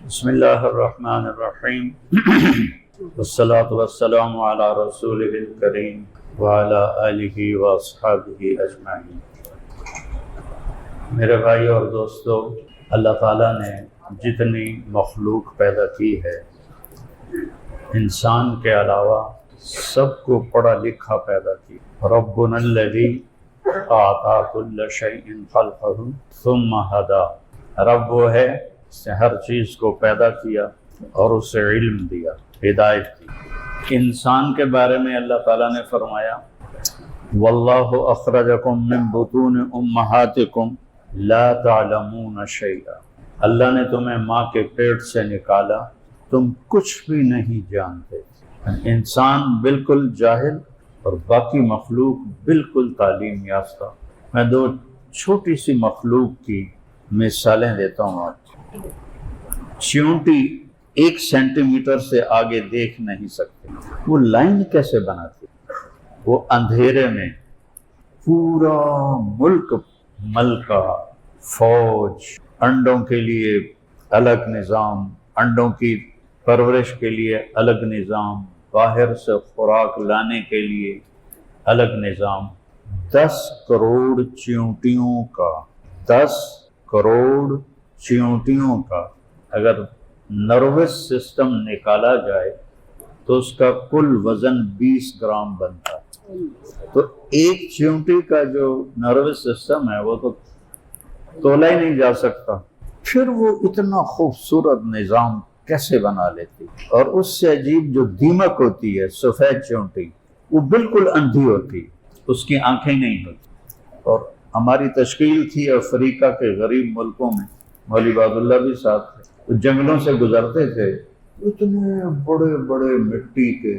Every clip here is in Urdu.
بسم اللہ الرحمن الرحیم والصلاة والسلام علی رسولہ الکریم وعلی آلہ واصحابہ اجمعین۔ میرے بھائی اور دوستو، اللہ تعالیٰ نے جتنی مخلوق پیدا کی ہے، انسان کے علاوہ سب کو پڑھا لکھا پیدا کی۔ ربنا الذی اعطی کل شیء خلقہ ثم ہدی، رب وہ ہے اس نے ہر چیز کو پیدا کیا اور اسے علم دیا، ہدایت دی۔ انسان کے بارے میں اللہ تعالیٰ نے فرمایا واللہ اخرجکم من بطون امہاتکم لا تعلمون شیئا، اللہ نے تمہیں ماں کے پیٹ سے نکالا، تم کچھ بھی نہیں جانتے۔ انسان بالکل جاہل اور باقی مخلوق بالکل تعلیم یافتہ۔ میں دو چھوٹی سی مخلوق کی مثالیں دیتا ہوں آپ۔ چیونٹی 1 سینٹی میٹر سے آگے دیکھ نہیں سکتے، وہ لائن کیسے بناتے؟ وہ اندھیرے میں پورا ملک ملکہ، فوج، انڈوں کے لیے الگ نظام، انڈوں کی پرورش کے لیے الگ نظام، باہر سے خوراک لانے کے لیے الگ نظام، 10 کروڑ چیونٹیوں کا، 10 کروڑ چیونٹیوں کا اگر نروس سسٹم نکالا جائے تو اس کا کل وزن 20 گرام بنتا ہے۔ تو ایک چیونٹی کا جو نروس سسٹم ہے وہ تو تولا ہی نہیں جا سکتا، پھر وہ اتنا خوبصورت نظام کیسے بنا لیتی؟ اور اس سے عجیب جو دیمک ہوتی ہے، سفید چیونٹی، وہ بالکل اندھی ہوتی، اس کی آنکھیں نہیں ہوتی۔ اور ہماری تشکیل تھی افریقہ کے غریب ملکوں میں، مولوی عباد اللہ بھی ساتھ تھے، وہ جنگلوں سے گزرتے تھے، اتنے بڑے بڑے مٹی کے،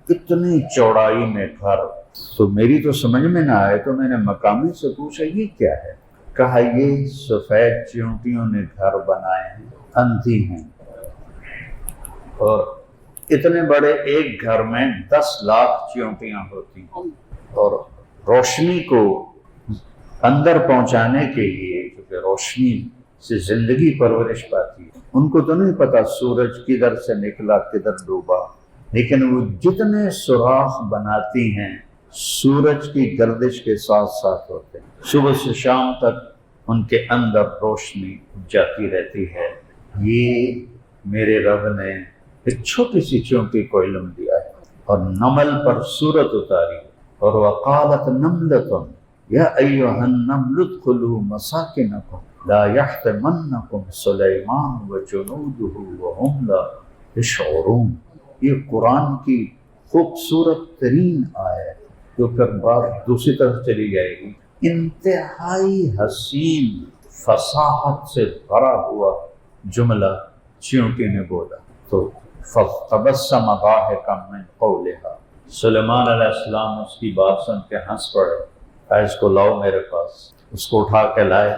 کتنی چوڑائی میں گھر۔ تو میری تو سمجھ میں نہ آئے تو میں نے مقامی سے پوچھا یہ کیا ہے؟ کہا یہ سفید چیونٹیوں نے گھر بنائے ہیں، اندھی ہیں، اور اتنے بڑے ایک گھر میں 10 لاکھ چیونٹیاں ہوتی ہیں، اور روشنی کو اندر پہنچانے کے لیے، کیونکہ روشنی سے زندگی پرورش پاتی ہے، ان کو تو نہیں پتا سورج کدھر سے نکلا کدھر ڈوبا، لیکن وہ جتنے سوراخ بناتی ہیں سورج کی گردش کے ساتھ ساتھ ہوتے ہیں، صبح سے شام تک ان کے اندر روشنی جاتی رہتی ہے۔ یہ میرے رب نے ایک چھوٹی سی چیونٹی کو علم دیا ہے، اور نمل پر سورت اتاری، اور وقالت نملۃ یا ایھا النمل ادخلوا مساکنکم لا یحطمنکم سلیمان وجنودہ وہم لا یشعرون۔ یہ قرآن کی خوبصورت ترین آیت، جو پھر بات دوسری طرف چلی جائے گی، انتہائی حسین فصاحت سے بھرا ہوا جملہ چیونٹی نے بولا۔ تو فَتَبَسَّمَ ضَاحِكًا مِنْ قَوْلِهَا، سلیمان علیہ السلام اس کی بات سن کے ہنس پڑے، کہا اس کو لاؤ میرے پاس۔ اس کو اٹھا کے لائے،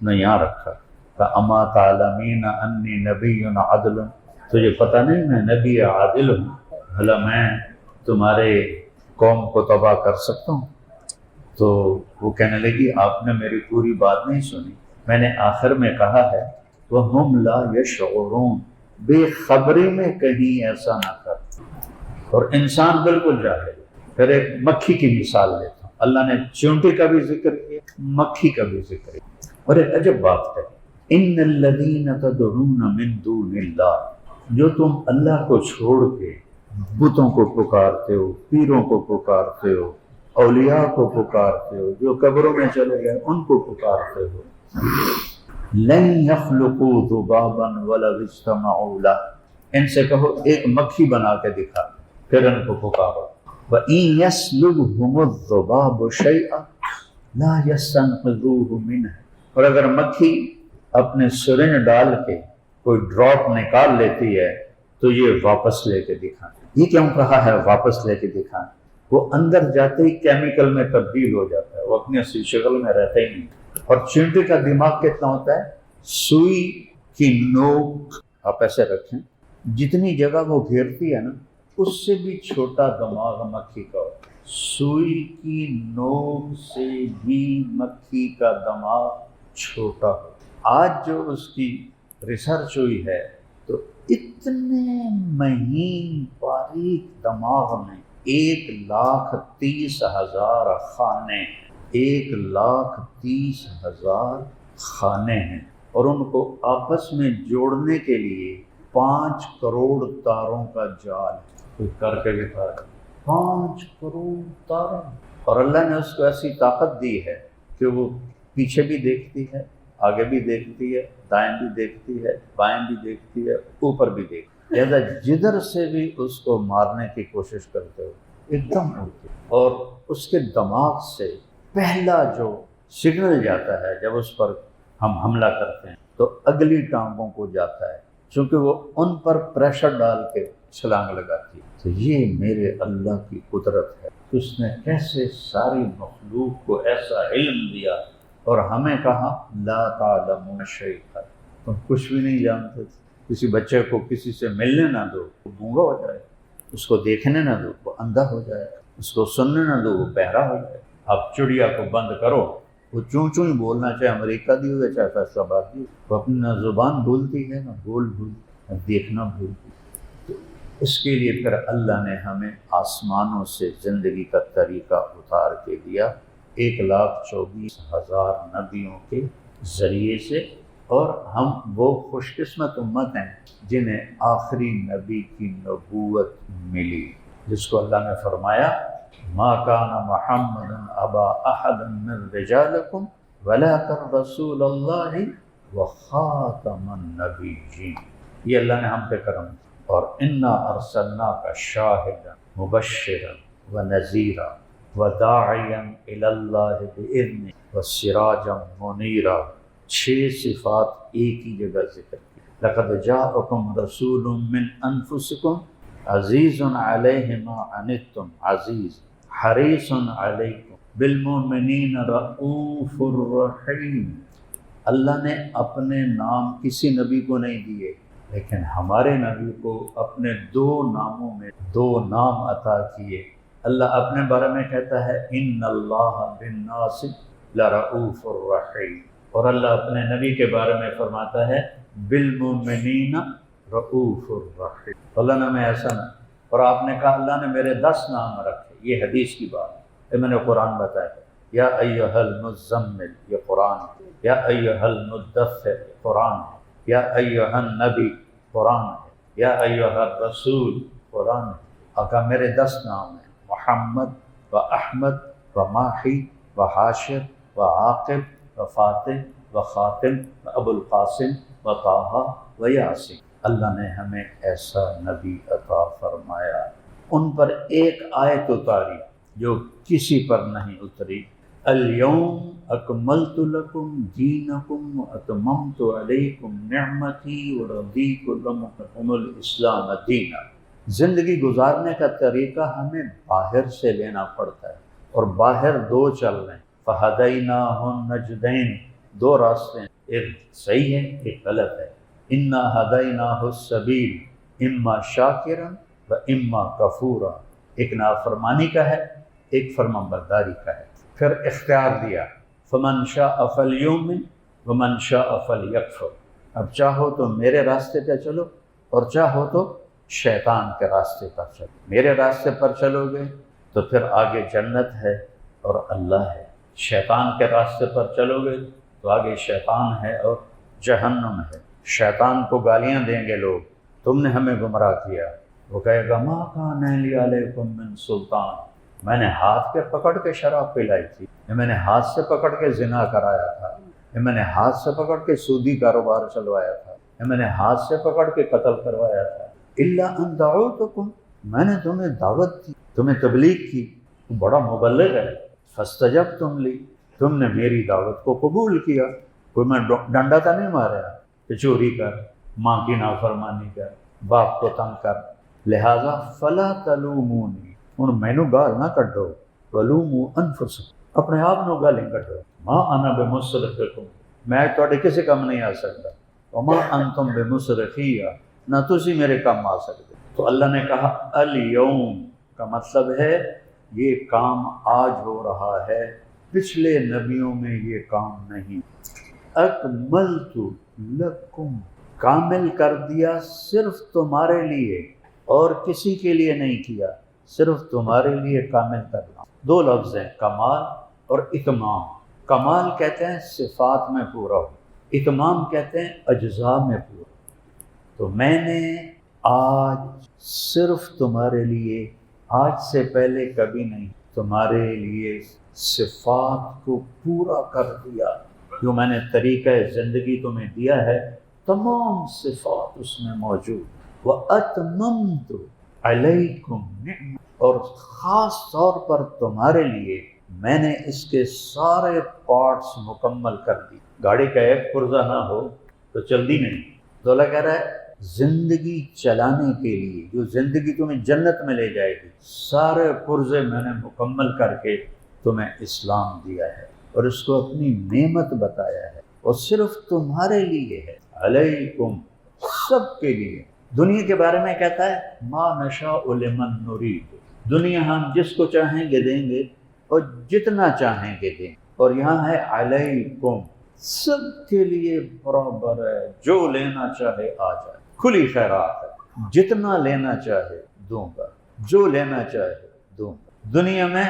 نے یہاں رکھا، کہا اما تعلمین انی نبی عدل، تجھے پتہ نہیں میں نبی عادل ہوں، بھلا میں تمہارے قوم کو تباہ کر سکتا ہوں؟ تو وہ کہنے لگی آپ نے میری پوری بات نہیں سنی، میں نے آخر میں کہا ہے وَهُمْ لَا يَشْعُرُونَ، بے خبری میں کہیں ایسا نہ کر۔ اور انسان بالکل جاہل۔ پھر ایک مکھی کی مثال لیتا ہوں، اللہ نے چیونٹی کا بھی ذکر کیا، مکھی کا بھی ذکر کیا، اور ایک عجب بات ہے، ان الذین تدعون من دون اللہ، جو تم اللہ کو چھوڑ کے بتوں کو پکارتے ہو، پیروں کو پکارتے ہو، اولیاء کو پکارتے ہو، جو قبروں میں چلے گئے ان کو پکارتے ہو، لن يخلقوا ذبابا ولو اجتمعوا له، ان سے کہو ایک مکھی بنا کے دکھا، پھر ان کو پکارو۔ وَإِن يَسْلُبْهُمُ الذُّبَابُ شَيْئًا لَا يَسْتَنقِذُوهُ مِنْهُ، اور اگر مکھی اپنے سرنج ڈال کے کوئی ڈراپ نکال لیتی ہے تو یہ واپس لے کے دکھائیں۔ یہ کیوں کہا ہے واپس لے کے دکھائیں؟ وہ اندر جاتے ہی کیمیکل میں تبدیل ہو جاتا ہے، وہ اپنی اصلی شکل میں رہتا ہی نہیں۔ اور چیونٹی کا دماغ کتنا ہوتا ہے؟ سوئی کی نوک آپ ایسے رکھیں، جتنی جگہ وہ گھیرتی ہے نا اس سے بھی چھوٹا دماغ مکھی کا ہوتا ہے۔ سوئی کی نوک سے بھی مکھی کا دماغ چھوٹا ہوتا ہے۔ آج جو اس کی ریسرچ ہوئی ہے تو اتنے مہین باریک دماغ میں 1,30,000 خانے، 1,30,000 خانے ہیں، اور ان کو آپس میں جوڑنے کے لیے 5 کروڑ تاروں کا جال ہے۔ کوئی کر کے دکھا رہا ہے 5 کروڑ تاروں، اور اللہ نے اس کو ایسی طاقت دی ہے کہ وہ پیچھے بھی دیکھتی ہے، آگے بھی دیکھتی ہے، دائیں بھی دیکھتی ہے، بائیں بھی دیکھتی ہے، اوپر بھی دیکھتی ہے، لہذا جدھر سے بھی اس کو مارنے کی کوشش کرتے ہو ایک دم اڑتی، اور اس کے دماغ سے پہلا جو سگنل جاتا ہے جب اس پر ہم حملہ کرتے ہیں تو اگلی ٹانگوں کو جاتا ہے، چونکہ وہ ان پر پریشر ڈال کے چھلانگ لگاتی ہے۔ تو یہ میرے اللہ کی قدرت ہے، اس نے کیسے ساری مخلوق کو ایسا علم دیا، اور ہمیں کہا لا تعلمون شیئا، تم کچھ بھی نہیں جانتے تھے۔ کسی بچے کو کسی سے ملنے نہ دو وہ گونگا ہو جائے، اس کو دیکھنے نہ دو وہ اندھا ہو جائے، اس کو سننے نہ دو وہ بہرا ہو جائے۔ اب چڑیا کو بند کرو، وہ چوں چوں ہی بولنا، چاہے امریکہ دی ہو چاہے فیصلہ آباد دی ہو، وہ اپنی نہ زبان بھولتی ہے نہ بول بھولتی، نہ دیکھنا بھولتی۔ تو اس کے لیے پھر اللہ نے ہمیں آسمانوں سے زندگی کا طریقہ اتار کے دیا 1,24,000 نبیوں کے ذریعے سے، اور ہم وہ خوش قسمت امت ہیں جنہیں آخری نبی کی نبوت ملی، جس کو اللہ نے فرمایا ما کان محمد ابا احد من رجالکم ولکن رسول اللہ وخاتم النبیین۔ یہ اللہ نے ہم پہ کرم کیا، اور انا ارسلناک شاہدا مبشرا ونذیرا وداعیا الی اللہ باذنہ وسراجا منیرا۔ 6 صفات ایک ہی جگہ ذکر کی۔ لقد جاءکم رسول من انفسکم عزیز علیہ ما عنتم عزیز حریص علیکم بالمؤمنین رؤوف الرحیم۔ اللہ نے اپنے نام کسی نبی کو نہیں دیے، لیکن ہمارے نبی کو اپنے 2 ناموں میں 2 نام عطا کیے۔ اللہ اپنے بارے میں کہتا ہے ان اللہ بالناس لرؤوف الرحیم، اور اللہ اپنے نبی کے بارے میں فرماتا ہے بالمؤمنین رؤوف الرحیم۔ اللہ نے ہمیں ایسا نہ، اور آپ نے کہا اللہ نے میرے 10 نام رکھے، یہ حدیث کی بات ہے، یہ میں نے قرآن بتایا ہے۔ یا ایھا المزمل یہ قرآن ہے، یا ایھا المدثر یہ قرآن ہے، یا ایھا النبی قرآن ہے، یا ایھا الرسول قرآن ہے۔ آقا میرے 10 نام ہیں، محمد و احمد و ماحی و حاشر و عاقب و فاتح و خاتم و ابو القاسم و طٰہٰ و یاسین۔ اللہ نے ہمیں ایسا نبی عطا فرمایا، ان پر ایک آیت اتاری جو کسی پر نہیں اتری۔ الیوم اکملت لکم دینکم واتممت علیکم نعمتی ورضیت لکم الاسلام دینا۔ زندگی گزارنے کا طریقہ ہمیں باہر سے لینا پڑتا ہے، اور باہر 2 چل رہے ہیں، فہدیناہ النجدین، 2 راستے ہیں، ایک صحیح ہے ایک غلط ہے۔ انا ہدیناہ السبیل اما شاکرا و اما کفورا، ایک نافرمانی کا ہے ایک فرمانبرداری کا ہے۔ پھر اختیار دیا فمن شاء فلیؤمن ومن شاء فلیکفر، اب چاہو تو میرے راستے پہ چلو اور چاہو تو شیطان کے راستے پر چلو۔ میرے راستے پر چلو گے تو پھر آگے جنت ہے اور اللہ ہے، شیطان کے راستے پر چلو گے تو آگے شیطان ہے اور جہنم ہے۔ شیطان کو گالیاں دیں گے لوگ، تم نے ہمیں گمراہ کیا، وہ کہے گا ما کان لی علیکم من سلطان، میں نے ہاتھ پہ پکڑ کے شراب پلائی تھی، میں نے ہاتھ سے پکڑ کے زنا کرایا تھا، میں نے ہاتھ سے پکڑ کے سودی کاروبار چلوایا تھا، میں نے ہاتھ سے پکڑ کے قتل کروایا تھا، الا ان دعوتکم، میں نے تمہیں دعوت دی، تمہیں تبلیغ کی، تو بڑا مبلغ ہے، فاستجبتم لی، تم نے میری دعوت کو قبول کیا۔ کوئی میں ڈنڈا تو نہیں مارا کہ چوری کر، ماں کی نافرمانی کر، باپ کو تنگ کر، لہذا فلا تلومونی، ہن مینوں گال نہ کڈو، ولوموا انفسکم، اپنے آپ نو گالیں کڈو، ما انا بمصرخکم، میں تواڈے کسی کم نہیں آ سکتا، وما انتم بمصرخی، نہ تسی میرے کام آ سکتے۔ تو اللہ نے کہا الیوم کا مطلب ہے یہ کام آج ہو رہا ہے، پچھلے نبیوں میں یہ کام نہیں۔ اکملت لکم، کامل کر دیا صرف تمہارے لیے اور کسی کے لیے نہیں کیا، صرف تمہارے لیے کامل کرنا۔ دو لفظ ہیں، کمال اور اتمام۔ کمال کہتے ہیں صفات میں پورا ہو، اتمام کہتے ہیں اجزاء میں پورا۔ تو میں نے آج صرف تمہارے لیے، آج سے پہلے کبھی نہیں، تمہارے لیے صفات کو پورا کر دیا۔ جو میں نے طریقہ زندگی تمہیں دیا ہے، تمام صفات اس میں موجود۔ وَأَتْمَمْتُ عَلَيْكُمْ نِعْمَتِي، اور خاص طور پر تمہارے لیے میں نے اس کے سارے پارٹس مکمل کر دی۔ گاڑی کا ایک پرزہ نہ ہو تو چلتی نہیں۔ تو اللہ کہہ رہا ہے زندگی چلانے کے لیے، جو زندگی تمہیں جنت میں لے جائے گی، سارے پرزے میں نے مکمل کر کے تمہیں اسلام دیا ہے اور اس کو اپنی نعمت بتایا ہے، اور صرف تمہارے لیے ہے، علیکم، سب کے لیے۔ دنیا کے بارے میں کہتا ہے ما نشاء لمن نرید، دنیا ہم جس کو چاہیں گے دیں گے اور جتنا چاہیں گے دیں، اور یہاں ہے علیکم، سب کے لیے برابر ہے، جو لینا چاہے آ جائے، کھلی خیرات ہے، جتنا لینا چاہے دوں گا، جو لینا چاہے دوں گا۔ دنیا میں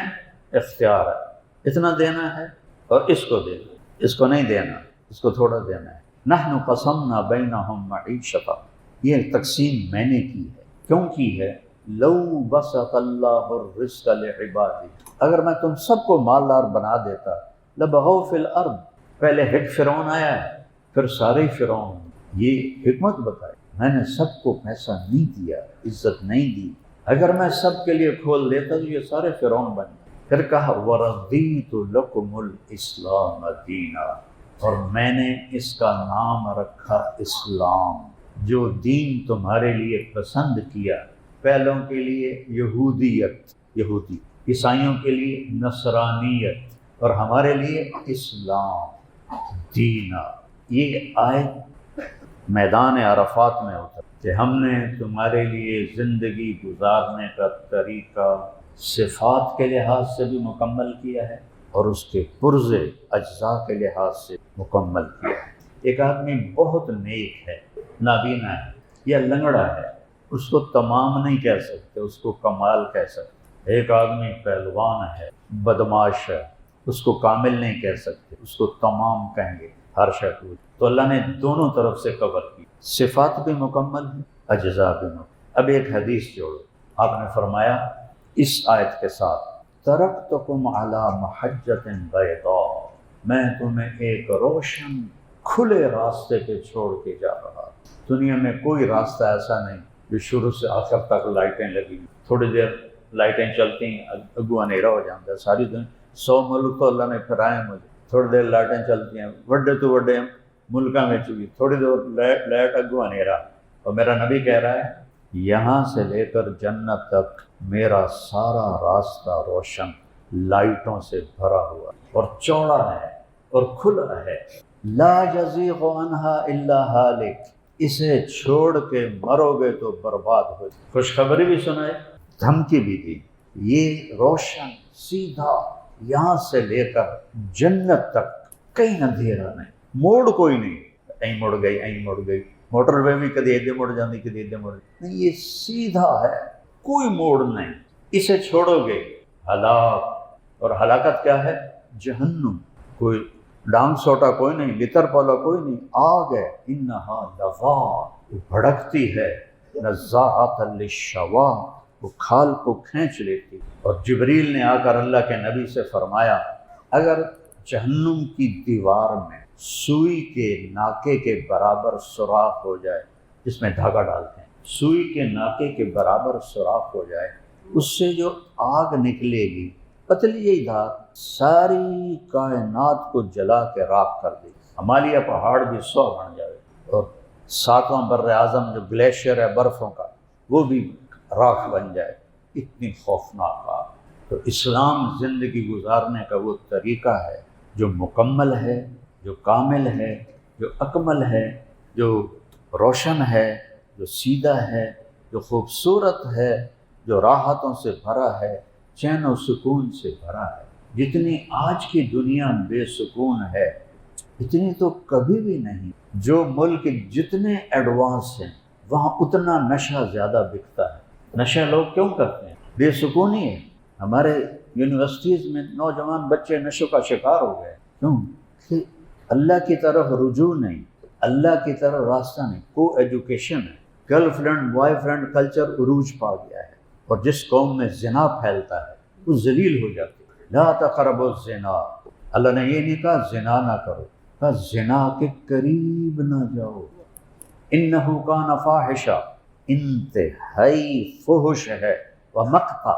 اختیار ہے، اتنا دینا ہے اور اس کو دے دو، اس کو نہیں دینا، اس کو تھوڑا دینا ہے۔ نحن قسمنا بینہم معیشتہم، یہ تقسیم میں نے کی ہے، کیوں کی ہے؟ لو بسط اللہ الرزق لعبادہ، اگر میں تم سب کو مالدار بنا دیتا، لبغوا فی الارض، پہلے ایک فرعون آیا ہے پھر سارے فرعون، یہ حکمت بتائی، میں نے سب کو پیسہ نہیں دیا، عزت نہیں دی، اگر میں سب کے لیے کھول دیتا تو یہ سارے فرعون بن گئے۔ پھر کہا وَرَضِيتُ لَكُمُ الْإِسْلَامَ دِينًا، اور میں نے اس کا نام رکھا اسلام، جو دین تمہارے لیے پسند کیا۔ پہلوں کے لیے یہودیت، یہودی، عیسائیوں کے لیے نصرانیت، اور ہمارے لیے اسلام دینا۔ یہ آیت میدان عرفات میں ہوتا کہ ہم نے تمہارے لیے زندگی گزارنے کا طریقہ صفات کے لحاظ سے بھی مکمل کیا ہے اور اس کے پرزے اجزاء کے لحاظ سے مکمل کیا ہے۔ ایک آدمی بہت نیک ہے، نابینا ہے یا لنگڑا ہے، اس کو تمام نہیں کہہ سکتے، اس کو کمال کہہ سکتے۔ ایک آدمی پہلوان ہے، بدماش ہے، اس کو کامل نہیں کہہ سکتے، اس کو تمام کہیں گے، ہر شے کو۔ تو اللہ نے دونوں طرف سے کور کی، صفات بھی مکمل ہے، اجزاء بھی مکمل۔ اب ایک حدیث جوڑو، آپ نے فرمایا اس آیت کے ساتھ ترکتکم علی محجۃ بیضاء، میں تمہیں ایک روشن کھلے راستے پہ چھوڑ کے جا رہا۔ دنیا میں کوئی راستہ ایسا نہیں جو شروع سے آخر تک لائٹیں لگی، تھوڑی دیر لائٹیں چلتی ہیں اگو اندھیرا ہو جاتا ہے۔ ساری دنیا 100 ملک تو اللہ نے پھرائے مجھے، تھوڑی دیر لائٹیں چلتی ہیں، وڈے تو وڈے ملکوں میں چکی، تھوڑی دیر لائٹ اگو اندھیرا۔ اور میرا نبی کہہ رہا ہے یہاں سے لے کر جنت تک میرا سارا راستہ روشن لائٹوں سے بھرا ہوا اور چوڑا ہے اور کھلا ہے۔ لا یزیغ عنہا الا ہالک، اسے چھوڑ کے مرو گے تو برباد ہو۔ خوشخبری بھی سنائے، دھمکی بھی دی، یہ روشن سیدھا یہاں سے لے کر جنت تک، کہیں اندھیرا نہیں، موڑ کوئی نہیں، این مڑ گئی این مڑ گئی، موٹر وے بھی کدی ایدے مڑ جاندی کدی ایدے مڑ نہیں، یہ سیدھا ہے، کوئی موڑ نہیں۔ اسے چھوڑو گے ہلاک، اور ہلاکت کیا ہے؟ جہنم، کوئی ڈانگ سوٹا کوئی نہیں، لتر پولا کوئی نہیں، آگ ہے۔ انہا لظا، وہ بھڑکتی ہے، نزاعۃ للشوا، وہ کھال کو کھینچ لیتی۔ اور جبریل نے آ کر اللہ کے نبی سے فرمایا اگر جہنم کی دیوار میں سوئی کے ناکے کے برابر سوراخ ہو جائے، جس میں دھاگا ڈالتے ہیں، سوئی کے ناکے کے برابر سوراخ ہو جائے، اس سے جو آگ نکلے گی، پتلی دھار، ساری کائنات کو جلا کے راکھ کر دے، ہمالیہ پہاڑ بھی 100 بن جائے، اور 7واں بر اعظم جو گلیشیئر ہے برفوں کا، وہ بھی راکھ بن جائے، اتنی خوفناک آگ۔ تو اسلام زندگی گزارنے کا وہ طریقہ ہے جو مکمل ہے، جو کامل ہے، جو اکمل ہے، جو روشن ہے، جو سیدھا ہے، جو خوبصورت ہے، جو راحتوں سے بھرا ہے، چین و سکون سے بھرا ہے۔ جتنی آج کی دنیا بے سکون ہے اتنی تو کبھی بھی نہیں۔ جو ملک جتنے ایڈوانس ہیں وہاں اتنا نشہ زیادہ بکتا ہے۔ نشہ لوگ کیوں کرتے ہیں؟ بے سکونی ہے۔ ہمارے یونیورسٹیز میں نوجوان بچے نشوں کا شکار ہو گئے، کیوں؟ کہ اللہ کی طرف رجوع نہیں، اللہ کی طرف راستہ نہیں، کو ایجوکیشن ہے، girl friend boy friend culture عروج پا گیا ہے، اور جس قوم میں زنا پھیلتا ہے وہ ذلیل ہو جاتی ہے۔ لا تقربوا الزنا، اللہ نے یہ نہیں کہا زنا نہ کرو، کہا زنا کے قریب نہ جاؤ، انہو کان فاحشہ، انتہائی فحش ہے، ومقتا،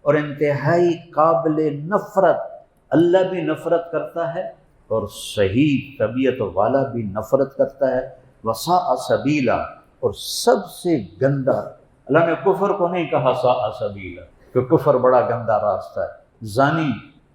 اور انتہائی قابل نفرت، اللہ بھی نفرت کرتا ہے اور صحیح طبیعت والا بھی نفرت کرتا ہے، وساء سبیلا، اور سب سے گندا۔ اللہ نے کفر کو نہیں کہا ساء سبیلا کہ کفر بڑا گندا راستہ ہے، زانی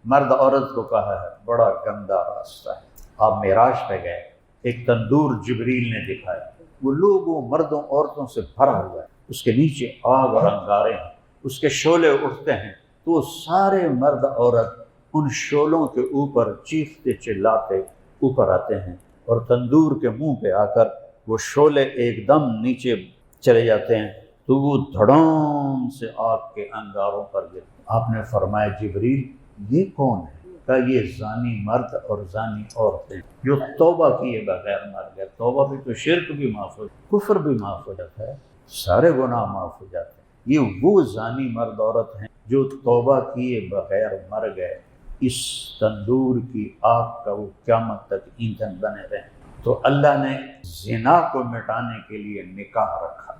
مرد عورت کو کہا ہے بڑا گندا راستہ ہے۔ آپ معراج پہ گئے، ایک تندور جبریل نے دکھایا، وہ لوگوں مردوں عورتوں سے بھرا ہوا ہے، اس کے نیچے آگ اور انگارے ہیں، اس کے شعلے اٹھتے ہیں تو وہ سارے مرد عورت ان شعلوں کے اوپر چیختے چلاتے اوپر آتے ہیں، اور تندور کے منہ پہ آ کر وہ شعلے ایک دم نیچے چلے جاتے ہیں تو وہ دھڑام سے آگ کے انگاروں پر گرتے۔ آپ نے فرمایا جبریل یہ کون ہے؟ کہا یہ زانی مرد اور زانی عورتیں جو توبہ کیے بغیر مر گئے۔ توبہ بھی تو شرک بھی معاف ہو، کفر بھی معاف ہو جاتا ہے، سارے گناہ معاف ہو جاتے ہیں۔ یہ وہ زانی مرد عورت ہیں جو توبہ کیے بغیر مر گئے، اس تندور کی آگ کا وہ قیامت تک ایندھن بنے رہیں۔ تو اللہ نے زنا کو مٹانے کے لیے نکاح رکھا۔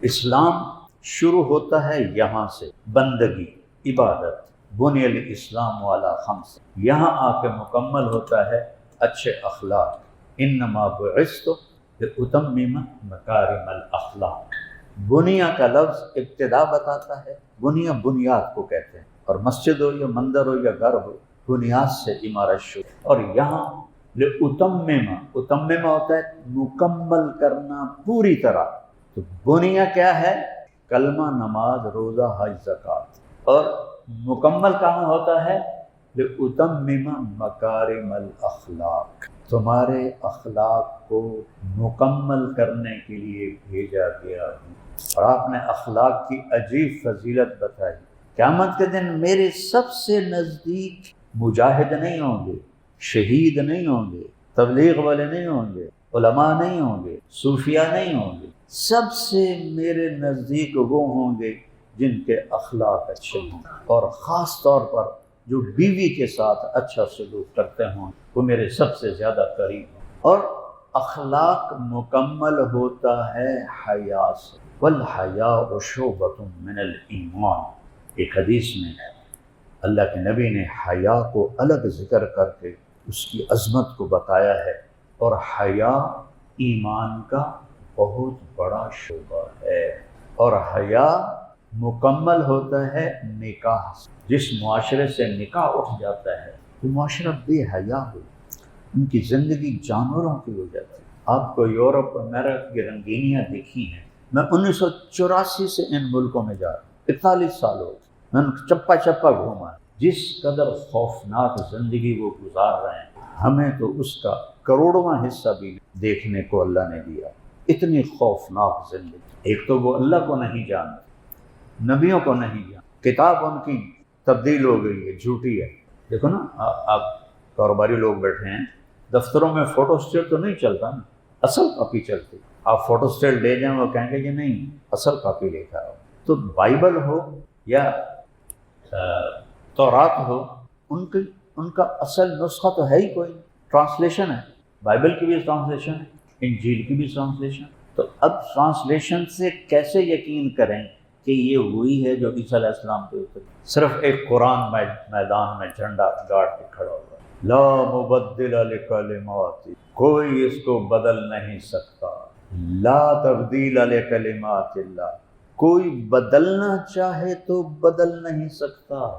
اسلام شروع ہوتا ہے یہاں سے، بندگی، عبادت، بنی الاسلام والا خمس، یہاں آ کے مکمل ہوتا ہے اچھے اخلاق۔ انما بعثت لاتمم مکارم الاخلاق۔ بنیا کا لفظ ابتدا بتاتا ہے، بنیا بنیاد کو کہتے ہیں، اور مسجد ہو یا مندر ہو یا گھر ہو، بنیاد سے عمارت شروع۔ اور یہاں لاتمم، اتمم ہوتا ہے مکمل کرنا پوری طرح۔ تو بنیا کیا ہے؟ کلمہ، نماز، روزہ، حج، زکوٰۃ۔ اور مکمل کہاں ہوتا ہے؟ لاتمم مکارم الاخلاق، تمہارے اخلاق کو مکمل کرنے کے لیے بھیجا گیا ہوں۔ اور آپ نے اخلاق کی عجیب فضیلت بتائی۔ قیامت کے دن میرے سب سے نزدیک مجاہد نہیں ہوں گے، شہید نہیں ہوں گے، تبلیغ والے نہیں ہوں گے، علماء نہیں ہوں گے، صوفیاء نہیں ہوں گے، سب سے میرے نزدیک وہ ہوں گے جن کے اخلاق اچھے ہوں، اور خاص طور پر جو بیوی کے ساتھ اچھا سلوک کرتے ہوں، وہ میرے سب سے زیادہ قریب ہوں۔ اور اخلاق مکمل ہوتا ہے حیا سے، والحیاء شعبۃ من الایمان۔ ایک حدیث میں اللہ کے نبی نے حیا کو الگ ذکر کر کے اس کی عظمت کو بتایا ہے، اور حیا ایمان کا بہت بڑا شعبہ ہے۔ اور حیا مکمل ہوتا ہے نکاح سے۔ جس معاشرے سے نکاح اٹھ جاتا ہے وہ معاشرہ بے حیا ہو، ان کی زندگی جانوروں کی ہو جاتی ہے۔ آپ کو یورپ امریکہ کی رنگینیاں دیکھی ہیں، میں 1984 سے ان ملکوں میں جا رہا ہوں، 41 سال ہو گئے، میں چپا چپا گھوما۔ جس قدر خوفناک زندگی وہ گزار رہے ہیں، ہمیں تو اس کا کروڑواں حصہ بھی دیکھنے کو اللہ نے دیا۔ اتنی خوفناک زندگی۔ ایک تو وہ اللہ کو نہیں جانتے، نبیوں کو نہیں جانتے، کتاب ان کی تبدیل ہو گئی ہے، جھوٹی ہے۔ دیکھو نا، آپ کاروباری لوگ بیٹھے ہیں، دفتروں میں فوٹو اسٹیٹ تو نہیں چلتا نا، اصل کاپی چلتی۔ آپ فوٹو اسٹیٹ لے جائیں، وہ کہیں گے کہ نہیں اصل کاپی لے کر آؤ۔ تو بائبل ہو یا تورات ہو، ان کا اصل نسخہ تو ہے ہی کوئی، ٹرانسلیشن ہے، بائبل کی بھی ٹرانسلیشن ہے، انجیل کی بھی ٹرانسلیشن۔ تو اب ٹرانسلیشن سے کیسے یقین کریں کہ یہ وہی ہے جو عیسیٰ علیہ السلام پہ اتری؟ صرف ایک قرآن میدان میں جھنڈا گاڑ کے کھڑا ہوا، لا مبدل لکلمات، کوئی اس کو بدل نہیں سکتا، لا تبدیل لکلمات اللہ، کوئی بدلنا چاہے تو بدل نہیں سکتا،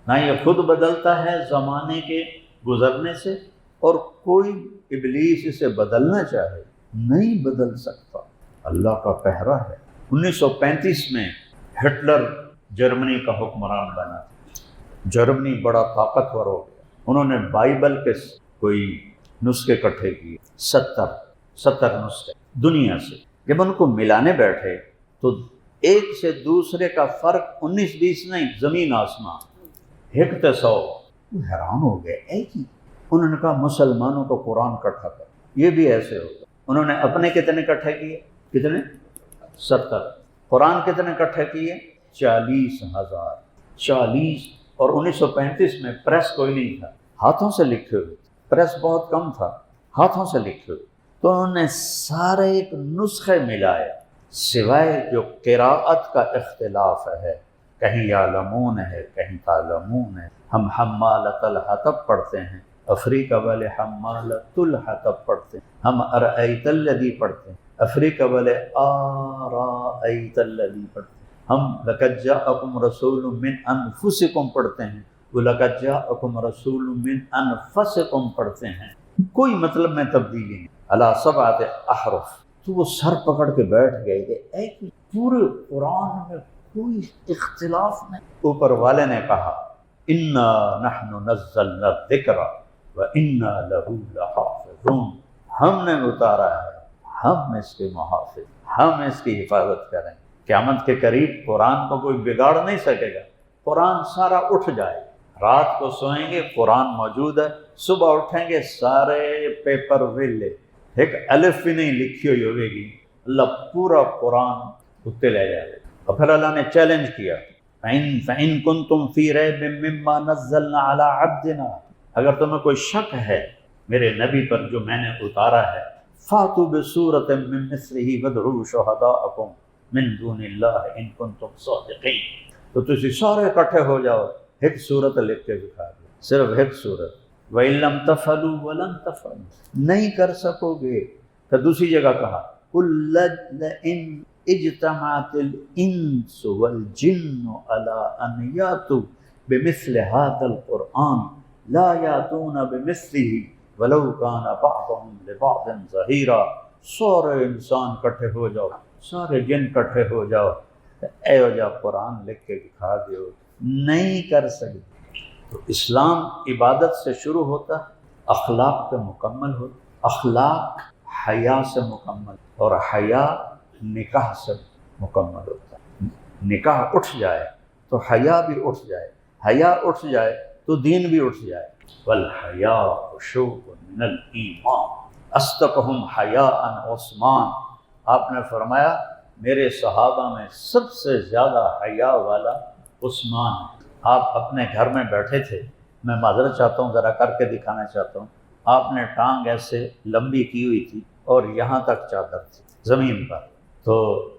نہ یہ خود بدلتا ہے زمانے کے گزرنے سے، اور کوئی ابلیس اسے بدلنا چاہے نہیں بدل سکتا، اللہ کا پہرا ہے۔ 1935 میں ہٹلر جرمنی کا حکمران بنا، جرمنی بڑا طاقتور ہو گیا، انہوں نے بائبل کے کوئی نسخے اکٹھے کیے 70، 70 نسخے دنیا سے، جب ان کو ملانے بیٹھے تو ایک سے دوسرے کا فرق 19-20 نہیں، زمین آسمان، ایک تے 100۔ حیران ہو گئے، ایک ہی۔ انہوں نے کہا مسلمانوں کو قرآن اکٹھا کر، یہ بھی ایسے ہوگا۔ انہوں نے اپنے کتنے اکٹھے کیے؟ کتنے؟ 70۔ قرآن کتنے اکٹھے کیے؟ 40,000۔ 40۔ اور 1935 میں پریس کوئی نہیں تھا، ہاتھوں سے لکھے ہوئے، پریس بہت کم تھا، ہاتھوں سے لکھے ہوئے، تو انہوں نے سارے ایک نسخے ملائے، سوائے جو قراءت کا اختلاف ہے، کہیں یعلمون ہے، کہیں تعلمون ہے۔ ہم حمالۃ الحطب پڑھتے ہیں، افریقہ والے حمالۃ الحطب پڑھتے ہیں، ہم ارأیت الذی پڑھتے ہیں، افریقہ والے آرأیت الذی پڑھتے ہیں، ہم لقد جاءکم رسول من انفسکم پڑھتے ہیں، وہ لقد جاءکم رسول من انفسکم پڑھتے ہیں، کوئی مطلب میں تبدیلی نہیں، علی 7 احرف۔ تو وہ سر پکڑ کے بیٹھ گئے کہ اے کہ پورے قرآن میں کوئی اختلاف نہیں۔ اوپر والے نے کہا انا نحن نزلنا الذکر وانا لہ لحافظون، ہم نے اتارا ہے، ہم اس کے محافظ، ہم اس کی حفاظت کریں۔ قیامت کے قریب قرآن کو کوئی بگاڑ نہیں سکے گا، قرآن سارا اٹھ جائے، رات کو سوئیں گے قرآن موجود ہے، صبح اٹھیں گے سارے پیپر ویلے، ایک الف بھی نہیں لکھی ہوئی ہوئے گی، اللہ پورا قرآن اتنے لے جائے گا۔ اور پھر اللہ نے چیلنج کیا فَإِن كُنتُمْ فِي رَيْبٍ مِّمَّا نَزَّلْنَا عَلَىٰ عَبْدِنَا، اگر تمہیں کوئی شک ہے میرے نبی پر جو میں نے اتارا ہے، فَأْتُوا بِسُورَةٍ مِّن مِّثْلِهِ وَادْعُوا شُهَدَاءَكُم مِّن دُونِ اللَّهِ إِن كُنتُمْ صَادِقِينَ، تو تسی سارے اکٹھے ہو جاؤ، ایک سورت لکھ کے دکھا دو، صرف ایک سورت۔ وَإِن لَّمْ تَفْعَلُوا وَلَن تَفْعَلُوا، نہیں کر سکو گے۔ پھر دوسری جگہ کہا قُل لَّئِنْ اجتمعت الانس والجن على ان یاتوا بمثل هذا القرآن لا یاتون بمثله ولو كان بعضهم لبعض ظہیرا، سارے انسان کٹھے ہو جاؤ، سارے جن کٹھے ہو جاؤ، اے ہو جا قرآن لکھ کے دکھا دیو، نہیں کر سکتے۔ تو اسلام عبادت سے شروع ہوتا، اخلاق پہ مکمل ہوتا، اخلاق حیا سے مکمل، اور حیا نکاح سے مکمل ہوتا ہے۔ نکاح اٹھ جائے تو حیا بھی اٹھ جائے، حیا اٹھ جائے تو دین بھی اٹھ جائے۔ والحیاء شعب من الایمان اصدقهم حیاء عثمان، آپ نے فرمایا میرے صحابہ میں سب سے زیادہ حیا والا عثمان ہے۔ آپ اپنے گھر میں بیٹھے تھے، میں معذرت چاہتا ہوں، ذرا کر کے دکھانا چاہتا ہوں، آپ نے ٹانگ ایسے لمبی کی ہوئی تھی اور یہاں تک چادر تھی زمین پر، تو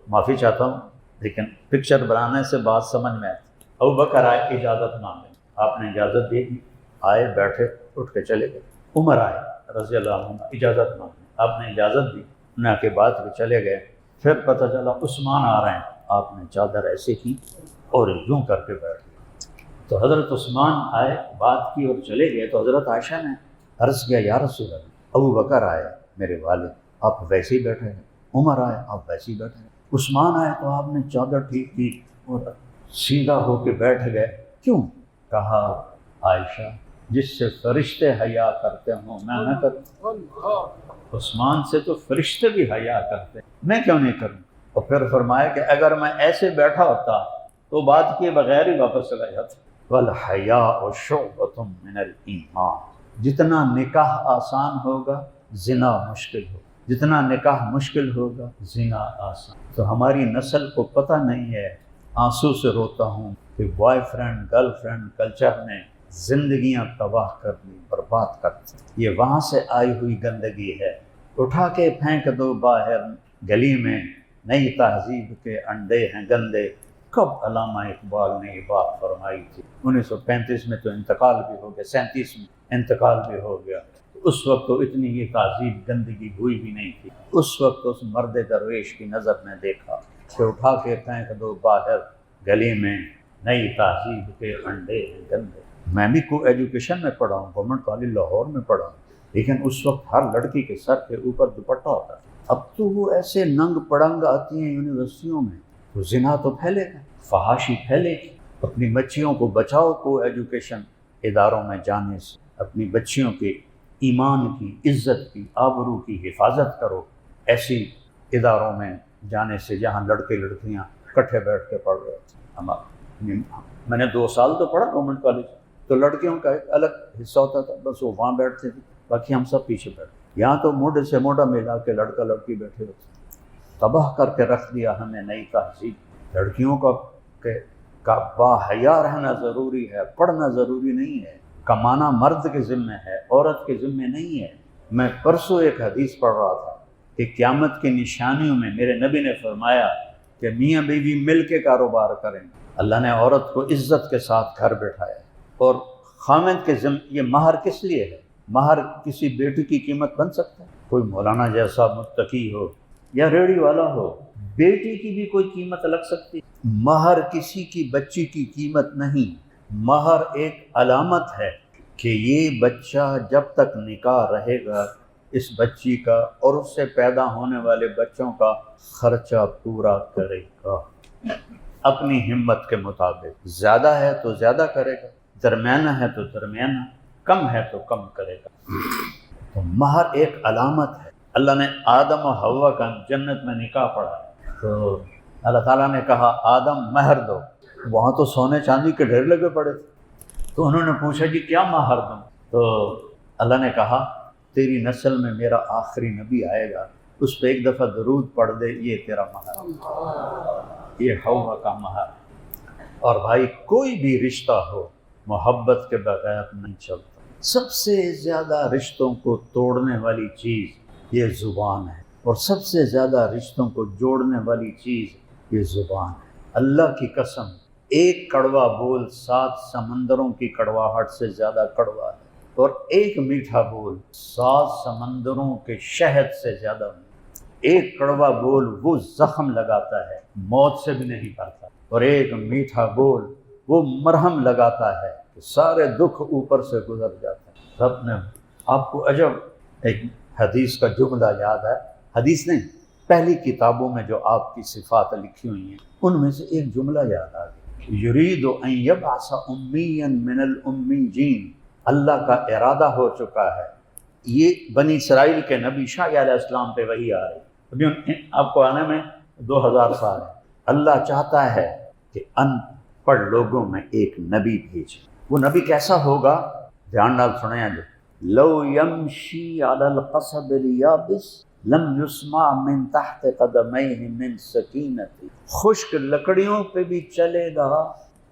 معافی چاہتا ہوں لیکن پکچر بنانے سے بات سمجھ میں آتی۔ ابوبکر آئے اجازت مانگے، آپ نے اجازت دے دی، آئے بیٹھے اٹھ کے چلے گئے۔ عمر آئے رضی اللہ عنہ، اجازت مانگے، آپ نے اجازت دی، انہیں کے بعد کے چلے گئے۔ پھر پتہ چلا عثمان آ رہے ہیں، آپ نے چادر ایسے کی اور یوں کر کے بیٹھ گئے۔ تو حضرت عثمان آئے، بات کی اور چلے گئے، تو حضرت عائشہ نے عرض کیا یا رسول اللہ، ابوبکر آئے میرے والد، آپ ویسے ہی بیٹھے ہیں، عمر آئے آپ ویسے ہی بیٹھے ہیں، عثمان آئے تو آپ نے چادر ٹھیک کی اور سیدھا ہو کے بیٹھ گئے، کیوں؟ کہا عائشہ جس سے فرشتے حیا کرتے ہوں میں نہ کروں، عثمان سے تو فرشتے بھی حیا کرتے ہیں، میں کیوں نہیں کروں؟ اور پھر فرمایا کہ اگر میں ایسے بیٹھا ہوتا تو بات کیے بغیر ہی واپس چلا جاتا۔ والحیاء شعبۃ من الایمان، جتنا نکاح آسان ہوگا زنا مشکل ہوگا، جتنا نکاح مشکل ہوگا زنا آسان۔ تو ہماری نسل کو پتہ نہیں ہے، آنسو سے روتا ہوں کہ boy friend girl friend culture نے زندگیاں تباہ کر دی، برباد کر دی۔ یہ وہاں سے آئی ہوئی گندگی ہے، اٹھا کے پھینک دو باہر گلی میں، نئی تہذیب کے انڈے ہیں گندے۔ کب علامہ اقبال نے یہ بات فرمائی تھی؟ 1935 میں تو انتقال بھی ہو گیا، 37 میں انتقال بھی ہو گیا، اس وقت تو اتنی یہ تہذیب گندگی ہوئی بھی نہیں تھی۔ اس وقت اس مرد درویش کی نظر میں دیکھا کہ اٹھا کے پھینک دو باہر گلی میں، نئی تہذیب کے انڈے ہیں گندے۔ میں بھی کو ایجوکیشن میں پڑھا ہوں، گورنمنٹ کالج لاہور میں پڑھا ہوں، لیکن اس وقت ہر لڑکی کے سر کے اوپر دوپٹہ ہوتا ہے۔ اب تو وہ ایسے ننگ پڑنگ آتی ہیں یونیورسٹیوں میں، تو زنا تو پھیلے گا، فحاشی پھیلے گی۔ اپنی بچیوں کو بچاؤ کو ایجوکیشن اداروں میں جانے سے، اپنی بچیوں کے ایمان کی، عزت کی، آبرو کی حفاظت کرو ایسی اداروں میں جانے سے جہاں لڑکے لڑکیاں اکٹھے بیٹھ کے پڑھ رہے تھے۔ میں نے 2 سال تو پڑھا گورنمنٹ کالج، تو لڑکیوں کا ایک الگ حصہ ہوتا تھا، بس وہ وہاں بیٹھتے تھے، باقی ہم سب پیچھے بیٹھتے۔ یہاں تو موڈے سے موڈا ملا کے لڑکا لڑکی بیٹھے ہوتے، تباہ کر کے رکھ دیا ہمیں نئی تہذیب۔ لڑکیوں کا باحیا رہنا ضروری ہے، پڑھنا ضروری نہیں ہے، کمانا مرد کے ذمہ ہے، عورت کے ذمہ نہیں ہے۔ میں پرسوں ایک حدیث پڑھ رہا تھا کہ قیامت کی نشانیوں میں میرے نبی نے فرمایا کہ میاں بیوی مل کے کاروبار کریں۔ اللہ نے عورت کو عزت کے ساتھ گھر بٹھایا، اور خامد کے ذمہ یہ مہر کس لیے ہے؟ مہر کسی بیٹی کی قیمت بن سکتا ہے؟ کوئی مولانا جیسا متقی ہو یا ریڑھی والا ہو، بیٹی کی بھی کوئی قیمت لگ سکتی؟ مہر کسی کی بچی کی قیمت نہیں، مہر ایک علامت ہے کہ یہ بچہ جب تک نکاح رہے گا اس بچی کا اور اس سے پیدا ہونے والے بچوں کا خرچہ پورا کرے گا اپنی ہمت کے مطابق۔ زیادہ ہے تو زیادہ کرے گا، درمیانہ ہے تو درمیانہ، کم ہے تو کم کرے گا۔ تو مہر ایک علامت ہے۔ اللہ نے آدم و حوا کا جنت میں نکاح پڑھا، تو اللہ تعالیٰ نے کہا آدم مہر دو۔ وہاں تو سونے چاندی کے ڈھیر لگے پڑے تھے، تو انہوں نے پوچھا جی کیا مہر دوں؟ تو اللہ نے کہا تیری نسل میں میرا آخری نبی آئے گا، اس پہ ایک دفعہ درود پڑھ دے، یہ تیرا مہر، یہ حوا کا مہر۔ اور بھائی کوئی بھی رشتہ ہو محبت کے بغیر نہیں چلتا۔ سب سے زیادہ رشتوں کو توڑنے والی چیز یہ زبان ہے، اور سب سے زیادہ رشتوں کو جوڑنے والی چیز یہ زبان ہے۔ اللہ کی قسم، ایک کڑوا بول 7 سمندروں کی کڑواہٹ سے زیادہ کڑوا ہے، اور ایک میٹھا بول 7 سمندروں کے شہد سے زیادہ میٹھا۔ ایک کڑوا بول وہ زخم لگاتا ہے، موت سے بھی نہیں کرتا، اور ایک میٹھا بول وہ مرہم لگاتا ہے کہ سارے دکھ اوپر سے گزر جاتے ہیں۔ سب نے آپ کو عجب ایک حدیث کا جملہ یاد ہے، حدیث نہیں، پہلی کتابوں میں جو آپ کی صفات لکھی ہوئی ہیں ان میں سے ایک جملہ یاد آ گیا، یرید ان یبعث امیا من الامیین۔ اللہ کا ارادہ ہو چکا ہے، یہ بنی اسرائیل کے نبی شاہ علیہ السلام پہ وحی آ رہی، ابھی آپ کو آنے میں 2000 سال ہے۔ اللہ چاہتا ہے کہ ان پڑھ لوگوں میں ایک نبی بھیجے۔ وہ نبی کیسا ہوگا؟ دھیان نال سنیں جو لو یمشی علی القصب الیابس لم یسمع من تحت قدمیہ من سکینتی۔ خشک لکڑیوں پہ بھی چلے گا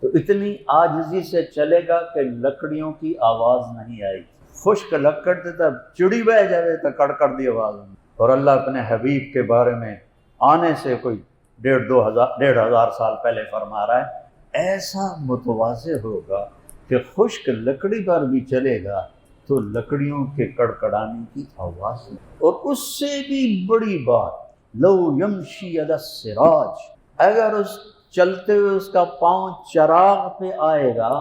تو اتنی عاجزی سے چلے گا کہ لکڑیوں کی آواز نہیں آئے گی۔ خشک لکڑ تے تب چڑی بہ جائے تو کڑکڑ دی آواز نہیں۔ اور اللہ اپنے حبیب کے بارے میں آنے سے کوئی 1,500 سال پہلے فرما رہا ہے ایسا متواضع ہوگا کہ خشک لکڑی پر بھی چلے گا تو لکڑیوں کے کڑکڑانے کی آواز نہیں۔ اور اس سے بھی بڑی بات، لو یمشی علی السراج، اگر اس چلتے ہوئے اس کا پاؤں چراغ پہ آئے گا،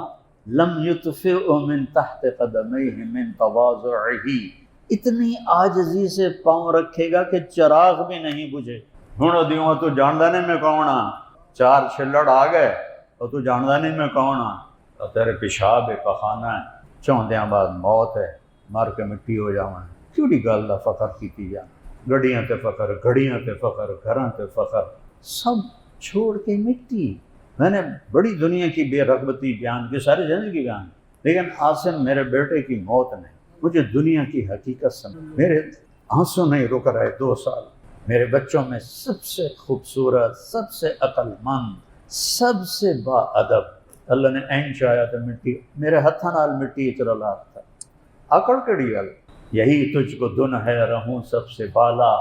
لم یطفئ من تحت قدمیہ من تواضعہ، اتنی عاجزی سے پاؤں رکھے گا کہ چراغ بھی نہیں بجھے۔ ہوں دیوں تو جاندا نہیں میں کون ہاں، 4 چھلڑ آ گئے اور تو جاندا نہیں میں کون ہاں، تو تیرے پیشاب ہے، پخانہ ہے، چوندیاں بعد موت ہے، مر کے مٹی ہو جاواں۔ کیڑی گل دا فخر کیتی جا، گڈیاں تے فخر، گھڑیاں تے فخر، گھراں تے فخر، سب چھوڑ کے مٹی۔ میں نے بڑی دنیا کی بے رغبتی بیان کی، ساری زندگی بیان، لیکن عاصم میرے بیٹے کی موت نے مجھے دنیا کی حقیقت سمجھ، میرے آنسو نہیں رک رہے 2 سال۔ میرے بچوں میں سب سے خوبصورت، سب سے عقل مند، سب سے با ادب، اللہ نے این چاہیا تو مٹی میرے ہتھاں نال مٹی وچ رلا تھا۔ عقل کیڑی گل؟ یہی تجھ کو دن ہے رہوں سب سے بالا،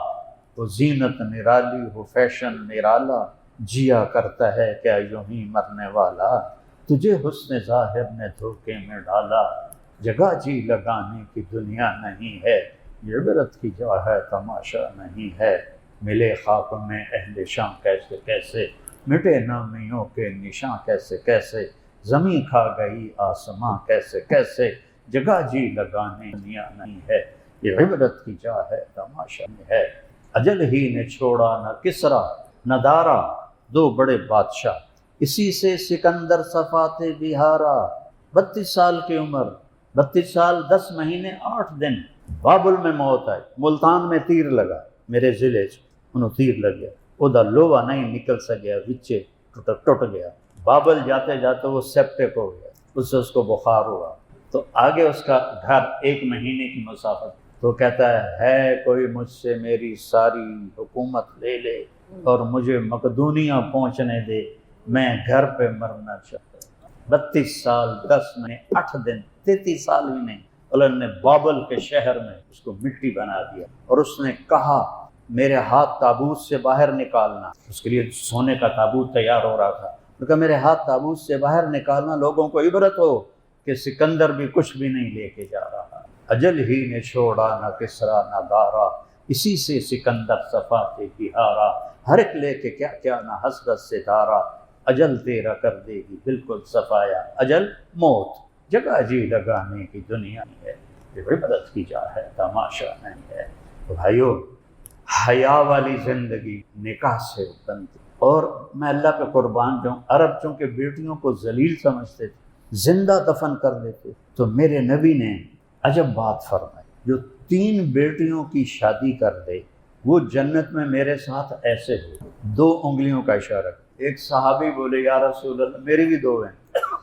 وہ زینت نرالی ہو فیشن نرالا، جیا کرتا ہے کیا یوں ہی مرنے والا، تجھے حسن ظاہر نے دھوکے میں ڈالا، جگہ جی لگانے کی دنیا نہیں ہے، یہ عبرت کی جا ہے تماشا نہیں ہے، ملے خاک میں اہل شاں کیسے کیسے، مٹے نامیوں کے نشاں کیسے کیسے، زمین کھا گئی آسماں کیسے کیسے، جگہ جی لگانے دنیا نہیں ہے، یہ عبرت کی جا ہے تماشا نہیں ہے۔ اجل ہی نے چھوڑا نہ کسرا نہ دارا، 2 بڑے بادشاہ، اسی سے سکندر صفات بہارا، 32 سال کی عمر، 32 سال 10 مہینے 8 دن، بابل میں موت آئی، ملتان میں تیر لگا، میرے ضلع انہوں تیر لگ گیا، ادھر لوہا نہیں نکل سکیا، وچے ٹوٹ گیا۔ بابل جاتے جاتے وہ سیپٹک ہو گیا، اس سے اس کو بخار ہوا، تو آگے اس کا گھر 1 مہینے کی مسافت، تو کہتا ہے کوئی مجھ سے میری ساری حکومت لے لے اور مجھے مقدونیہ پہنچنے دے، میں گھر پہ مرنا چاہتا ہوں۔ 32 سال 10 مہینے 8 دن 33 سال بھی نہیں، اللہ نے بابل کے شہر میں اس کو مٹی بنا دیا، اور اس نے کہا میرے ہاتھ تابوت سے باہر نکالنا، اس کے لیے سونے کا تابوت تیار ہو رہا تھا، تو کہا میرے ہاتھ تابوت سے باہر نکالنا، لوگوں کو عبرت ہو کہ سکندر بھی کچھ بھی نہیں لے کے جا رہا، اجل ہی نے چھوڑا نہ کسرا نہ دارا، اسی سے سکندر صفاتے بہارا، ہر ایک لے کے کیا کیا نہ حسرت سے دارا، اجل تیرا کر دے گی بالکل صفایا، اجل موت جگہ جی لگانے کی دنیا ہے، یہ عبرت کی جا ہے تماشا نہیں ہے۔ تو بھائیو، حیا والی زندگی نکاح سے بنتی، اور میں اللہ پہ قربان جاؤں، عرب چونکہ بیٹیوں کو ذلیل سمجھتے تھے، زندہ دفن کر دیتے، تو میرے نبی نے عجب بات فرمائی، جو 3 بیٹیوں کی شادی کر دے وہ جنت میں میرے ساتھ ایسے ہو، 2 انگلیوں کا اشارہ۔ ایک صحابی بولے یا رسول اللہ، میری بھی 2 ہیں،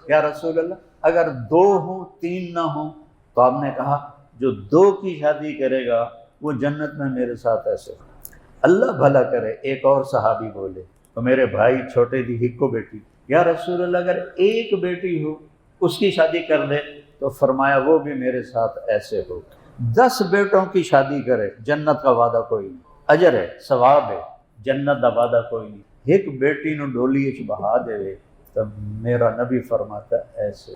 یا رسول اللہ اگر 2 ہوں 3 نہ ہوں، تو آپ نے کہا جو 2 کی شادی کرے گا وہ جنت میں میرے ساتھ ایسے ہو۔ اللہ بھلا کرے، ایک اور صحابی بولے، تو میرے بھائی چھوٹے دی ہکو بیٹی، یا رسول اللہ اگر 1 بیٹی ہو اس کی شادی کر دے، تو فرمایا وہ بھی میرے ساتھ ایسے ہو۔ 10 بیٹوں کی شادی کرے، جنت کا وعدہ کوئی نہیں، اجر ہے ثواب ہے، جنت کا وعدہ کوئی نہیں، 1 بیٹی نو ڈولی اچ بہا دے، تو میرا نبی فرماتا ہے ایسے۔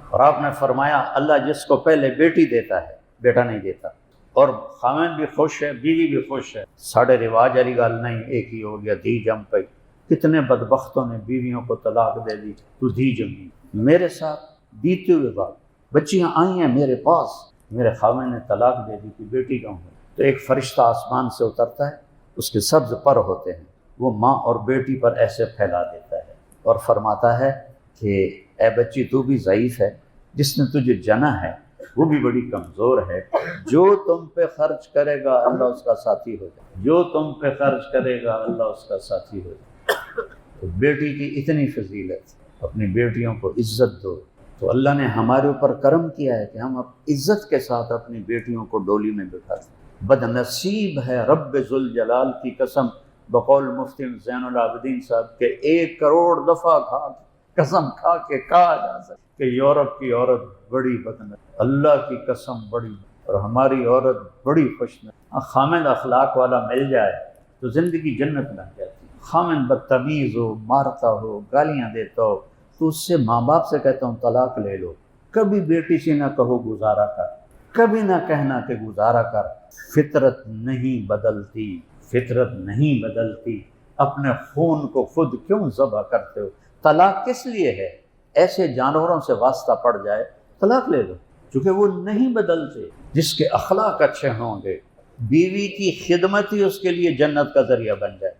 اور آپ نے فرمایا اللہ جس کو پہلے بیٹی دیتا ہے بیٹا نہیں دیتا، اور خاوند بھی خوش ہے بیوی بھی خوش ہے، ساڑھے رواج والی گل نہیں ایک ہی ہو گیا دھی جم پئی، کتنے بدبختوں نے بیویوں کو طلاق دے دی، تو دھی جمی۔ میرے ساتھ بیتے ہوئے بات، بچیاں آئی ہیں میرے پاس، میرے خاوند نے طلاق دے دی کہ بیٹی کہوں ہے، تو ایک فرشتہ آسمان سے اترتا ہے، اس کے سبز پر ہوتے ہیں، وہ ماں اور بیٹی پر ایسے پھیلا دیتا ہے اور فرماتا ہے کہ اے بچی تو بھی ضعیف ہے، جس نے تجھے جنا ہے وہ بھی بڑی کمزور ہے، جو تم پہ خرچ کرے گا اللہ اس کا ساتھی ہو جائے، جو تم پہ خرچ کرے گا اللہ اس کا ساتھی ہو جائے۔ تو بیٹی کی اتنی فضیلت، اپنی بیٹیوں کو عزت دو۔ تو اللہ نے ہمارے اوپر کرم کیا ہے کہ ہم عزت کے ساتھ اپنی بیٹیوں کو ڈولی میں بٹھاتے ہیں۔ بد نصیب ہے رب ذوالجلال کی قسم، بقول مفتی زین العابدین صاحب کے 1 کروڑ دفعہ قسم کھا کے کہا جا سکتا کہ یورپ کی عورت بڑی بدنصیب، اللہ کی قسم بڑی، اور ہماری عورت بڑی خوش نصیب۔ خامد اخلاق والا مل جائے تو زندگی جنت بن جاتی۔ خامد بدتمیز ہو، مارتا ہو، گالیاں دیتا ہو، تو اس سے ماں باپ سے کہتا ہوں طلاق لے لو، کبھی بیٹی سے نہ کہو گزارا کر، کبھی نہ کہنا کہ گزارا کر، فطرت نہیں بدلتی، فطرت نہیں بدلتی، اپنے خون کو خود کیوں ذبح کرتے ہو؟ طلاق کس لیے ہے؟ ایسے جانوروں سے واسطہ پڑ جائے طلاق لے لو، چونکہ وہ نہیں بدلتے۔ جس کے اخلاق اچھے ہوں گے، بیوی کی خدمت ہی اس کے لیے جنت کا ذریعہ بن جائے۔